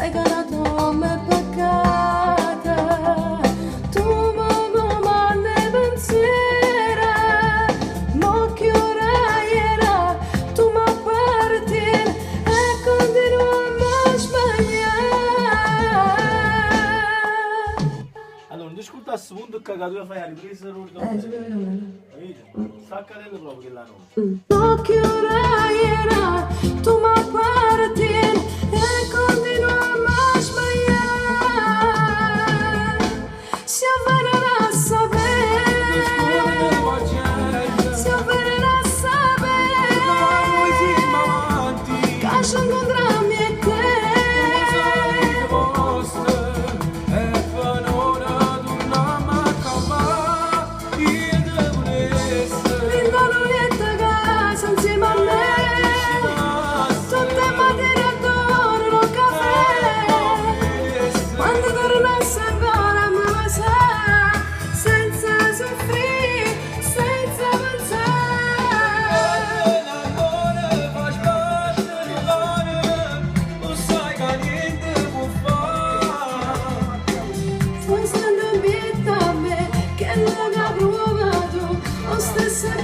sai che la tua è peccata, tu mi domandi pensiero, ma che ora era, tu mi parti e continuiamo a sbagliare. Allora, non ascolta a questo punto che tu fai la ripresa Ci vedo. sta accadendo proprio che la notte. Ma che ora era, tu mi parti e continuiamo a sbagliare. Si avverrà a sapere, si avverrà a sapere, che ci incontriamo e te. Insieme a me, tutte materie attorno al caffè. Quando tornassi ancora mi sa, senza soffrire, senza pensare. L'amore fa sbattere l'anima, non sai che niente può fare. Poi stando in vita a me, che non ha provato, lo stesso è